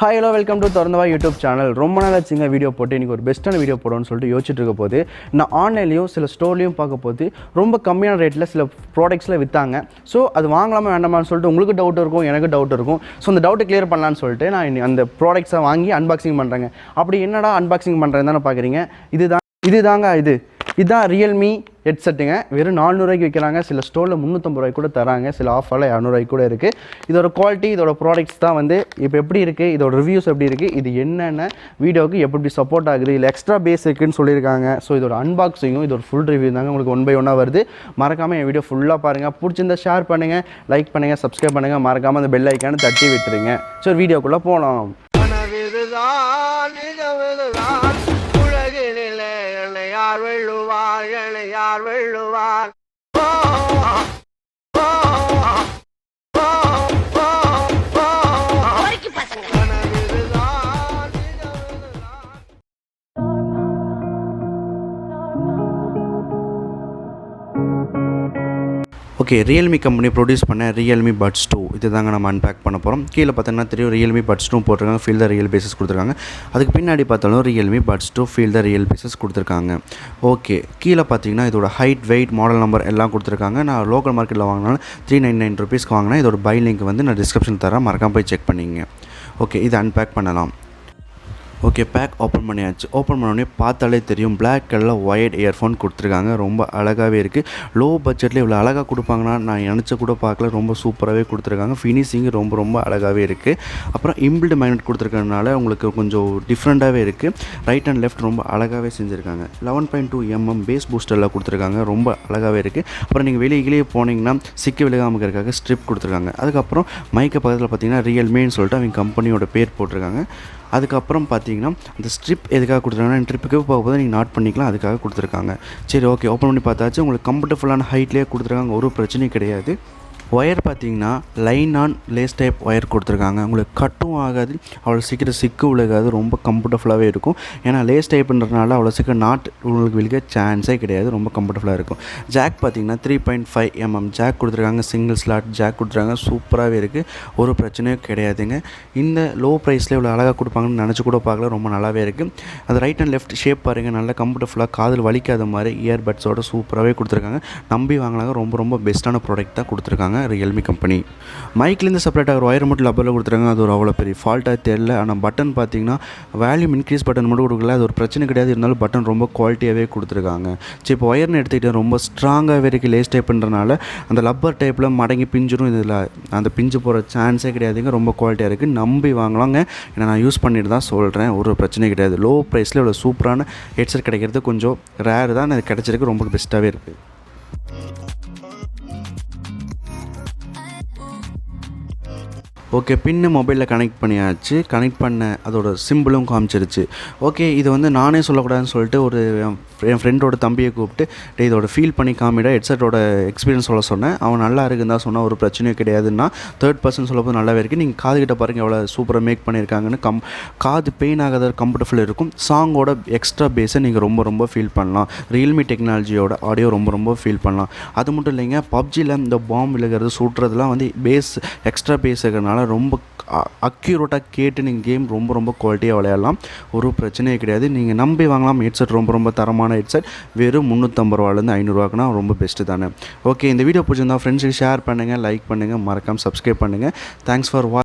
Hi, hello, welcome to Thorandha YouTube channel. ரொம்ப நாள் ஆச்சுங்க வீடியோ போட்டு இன்னைக்கு ஒரு பெஸ்ட்டான வீடியோ போடணும்னு சொல்லிட்டு யோசிச்சுட்டு இருக்க போது நான் ஆன்லைன்லயும் சில ஸ்டோர்லயும் பார்க்க போது ரொம்ப கம்மியான ரேட்ல சில ப்ராடக்ட்ஸ்ல வித்தாங்க. ஸோ அது வாங்கலாமா வேண்டாமான்னு சொல்லிட்டு உங்களுக்கு டவுட் இருக்கும், எனக்கு டவுட் இருக்கும். ஸோ அந்த டவுட்டை கிளியர் பண்ணலான்னு சொல்லிட்டு நான் அந்த ப்ராடக்ட்ஸை வாங்கி அன்பாக்சிங் பண்ணுறேங்க. அப்படி என்னடா அன்பாக்சிங் பண்ணுறேன்னு தானே பார்க்குறீங்க. இதுதான் realme ஹெட்செட்டுங்க. வெறும் 400 ரூபாய்க்கு விற்கிறாங்க. சில ஸ்டோரில் 350 ரூபாய்க்கு கூட தராங்க. சில ஆஃபரில் 200 ரூபாய்க்கு கூட இருக்குது. இதோட குவாலிட்டி, இதோட ப்ராடக்ட்ஸ் தான் வந்து இப்போ எப்படி இருக்குது, இதோட ரிவ்யூஸ் எப்படி இருக்குது, இது என்னென்ன வீடியோவுக்கு எப்படி சப்போர்ட் ஆகுது, இல்லை எக்ஸ்ட்ரா பேஸ் இருக்குன்னு சொல்லியிருக்காங்க. ஸோ இதோட அன்பாக்சிங்கும் இதோட ஃபுல் ரிவ்யூ தாங்க உங்களுக்கு 1 by 1 வருது. மறக்காமல் என் வீடியோ ஃபுல்லாக பாருங்கள். பிடிச்சிருந்தா ஷேர் பண்ணுங்கள், லைக் பண்ணுங்கள், சப்ஸ்கிரைப் பண்ணுங்கள். மறக்காமல் அந்த பெல் ஐக்கானை தட்டி விட்டுருங்க. ஸோ வீடியோக்குள்ளே போகலாம். யார் வெள்ளுவார் ஓகே, ரியல்மி கம்பெனி ப்ரொடியூஸ் பண்ண ரியல்மி பட்ஸ் 2 இது தாங்க நம்ம அன்பேக் பண்ண போகிறோம். கீழே பார்த்தீங்கன்னா தெரியும் ரியல்மி பட்ஸ் 2 போட்டிருக்காங்க, ஃபீல் த ரியல் பேசஸ் கொடுத்துருக்காங்க. அதுக்கு பின்னாடி பார்த்தாலும் Realme buds 2 feel the real basses கொடுத்துருக்காங்க. ஓகே, கீழே பார்த்தீங்கன்னா இதோட ஹைட், வெயிட், மாடல் நம்பர் எல்லாம் கொடுத்துருக்காங்க. நான் லோக்கல் மார்க்கெட்டில் வாங்கினாலும் 399 ருபீஸ்க்கு வாங்கினா இதோட பை லிங்க் வந்து நான் டிஸ்கிரிப்ஷன் தரேன், மறக்காம போய் செக் பண்ணிங்க. ஓகே, இதை அன்பேக் பண்ணலாம். ஓகே, பேக் ஓப்பன் பண்ணியாச்சு. ஓப்பன் பண்ணோடனே பார்த்தாலே தெரியும் பிளாக் கலரில் ஒயர்ட் இயர்ஃபோன் கொடுத்துருக்காங்க. ரொம்ப அழகாகவே இருக்குது. லோ பட்ஜெட்டில் இவ்வளோ அழகாக கொடுப்பாங்கன்னா நான் நினச்ச கூட பார்க்கல. ரொம்ப சூப்பராகவே கொடுத்துருக்காங்க. ஃபினிஷிங் ரொம்ப அழகாகவே இருக்குது. அப்புறம் இம்பிள்டு மேக்னெட் கொடுத்துருக்கறனால உங்களுக்கு கொஞ்சம் டிஃப்ரெண்ட்டாகவே இருக்குது. ரைட் அண்ட் லெஃப்ட் ரொம்ப அழகாகவே செஞ்சுருக்காங்க. 11.2 mm பேஸ் பூஸ்டரில் கொடுத்துருக்காங்க. ரொம்ப அழகாகவே இருக்குது. அப்புறம் நீங்கள் வெளியே போனீங்கன்னா சிக்கி விலகாமல் இருக்காங்க ஸ்ட்ரிப் கொடுத்துருக்காங்க. அதுக்கப்புறம் மைக்க பக்கத்தில் பார்த்தீங்கன்னா ரியல்மின்னு சொல்லிட்டு அவங்க கம்பெனியோட பேர் போட்டிருக்காங்க. அதுக்கப்புறம் பார்த்தீங்கன்னா அந்த ஸ்ட்ரிப் எதுக்காக கொடுத்துருக்காங்கன்னா ட்ரிப்புக்கு போகும்போது நீங்கள் நாட் பண்ணிக்கலாம், அதுக்காக கொடுத்துருக்காங்க. சரி, ஓகே, ஓப்பன் பண்ணி பார்த்தாச்சு. உங்களுக்கு கம்ஃபர்டபுளான ஹைட்லேயே கொடுத்துருக்காங்க, ஒரு பிரச்சனையும் கிடையாது. ஒயர் பார்த்தீங்கன்னா line on lace type wire கொடுத்துருக்காங்க. உங்களுக்கு கட்டும் ஆகாது, அவ்வளோ சீக்கிரம் சிக்கு விழுகாது, ரொம்ப கம்ஃபர்டபுளாகவே இருக்கும். ஏன்னா லேஸ் டைப்புன்றதுனால அவ்வளோ சீக்கிரம் நாட் உங்களுக்கு விழுக சான்ஸே கிடையாது, ரொம்ப கம்ஃபர்டபுளாக இருக்கும். ஜாக் பார்த்தீங்கன்னா 3.5 mm ஜாக் கொடுத்துருக்காங்க. சிங்கிள் ஸ்லாட் ஜாக் கொடுத்துருக்காங்க. சூப்பராகவே இருக்குது, ஒரு பிரச்சனையும் கிடையாதுங்க. இந்த லோ ப்ரைஸில் இவ்வளோ அழகாக கொடுப்பாங்கன்னு நினச்சி கூட பார்க்கல, ரொம்ப நல்லாவே இருக்குது. அது ரைட் அண்ட் லெஃப்ட் ஷேப் பாருங்கள், நல்லா கம்ஃபர்டபுளாக காதில் வலிக்காத மாதிரி இயர்பட்ஸோட சூப்பராகவே கொடுத்துருக்காங்க. நம்பி வாங்கினாங்க. ரொம்ப பெஸ்ட்டான ப்ராடக்ட் தான் கொடுத்துருக்காங்க ரியல்மி கம்பெனி. மைக்லேருந்து செப்பரேட்டாக ஒரு ஒயர் மட்டும் லப்பரில் கொடுத்துருக்காங்க. அது ஒரு அவ்வளோ பெரிய ஃபால்ட்டாக தெரியல. ஆனால் பட்டன் பார்த்தீங்கன்னா வேல்யூம் இன்க்ரீஸ் பட்டன் மட்டும் கொடுக்கல, அது ஒரு பிரச்சனை கிடையாது. இருந்தாலும் பட்டன் ரொம்ப குவாலிட்டியாகவே கொடுத்துருக்காங்க. சரி, இப்போ ஒயர்னு எடுத்துக்கிட்டு ரொம்ப ஸ்ட்ராங்காகவே இருக்குது. லேஸ் டைப்புன்றனால அந்த லப்பர் டைப்பில் மடங்கி பிஞ்சிடும். இதில் அந்த பிஞ்சு போகிற சான்ஸே கிடையாதுங்க. ரொம்ப குவாலிட்டியாக இருக்குது, நம்பி வாங்கலாங்க. ஏன்னா நான் யூஸ் பண்ணிட்டு தான் சொல்கிறேன், ஒரு பிரச்சனை கிடையாது. லோ ப்ரைஸில் இவ்வளோ சூப்பரான ஹெட்செட் கிடைக்கிறது கொஞ்சம் ரேர் தான். அது கிடைச்சிருக்கு, ரொம்ப பெஸ்ட்டாகவே இருக்குது. ஓகே, பின்னு மொபைலில் கனெக்ட் பண்ணியாச்சு. கனெக்ட் பண்ண அதோட சிம்பிளும் காமிச்சிருச்சு. ஓகே, இது வந்து நானே சொல்லக்கூடாதுன்னு சொல்லிட்டு என் ஃப்ரெண்டோட தம்பியை கூப்பிட்டு இதோட ஃபீல் பண்ணி காமிட ஹெட்செட்டோட எக்ஸ்பீரியன்ஸ் சொல்ல சொன்னேன். அவன் நல்லா இருக்குன்னு தான் சொன்னால், ஒரு பிரச்சனையும் கிடையாதுன்னா. தேர்ட் பர்சன் சொல்லும்போது நல்லாவே இருக்குது. நீங்கள் காதுகிட்ட பாருங்கள் எவ்வளோ சூப்பராக மேக் பண்ணியிருக்காங்கன்னு. காது பெயின் ஆகாத கம்ஃபர்டபுள் இருக்கும். சாங்கோட எக்ஸ்ட்ரா பேஸை நீங்கள் ரொம்ப ஃபீல் பண்ணலாம். ரியல்மி டெக்னாலஜியோட ஆடியோ ரொம்ப ஃபீல் பண்ணலாம். அது மட்டும் இல்லைங்க, பப்ஜியில் இந்த பாம்பு விழுகிறது சுடுறதுலாம் வந்து பேஸ் எக்ஸ்ட்ரா பேஸ் இருக்கிறனால ரொம்ப அக்யூரேட்டாக கேட்டு நீங்கள் கேம் ரொம்ப குவாலிட்டியாக விளையாடலாம், ஒரு பிரச்சனையே கிடையாது. நீங்கள் நம்பி வாங்கலாம். ஹெட்செட் ரொம்ப தரமான ஹெட்செட். வெறும் 350 ரூபாலேருந்து 500 ரூபாக்குனா ரொம்ப பெஸ்ட்டு தானே. ஓகே, இந்த வீடியோ பிடிச்சிருந்தா ஃப்ரெண்ட்ஸுக்கு ஷேர் பண்ணுங்கள், லைக் பண்ணுங்கள், மறக்காமல் சப்ஸ்கிரைப் பண்ணுங்கள். Thanks for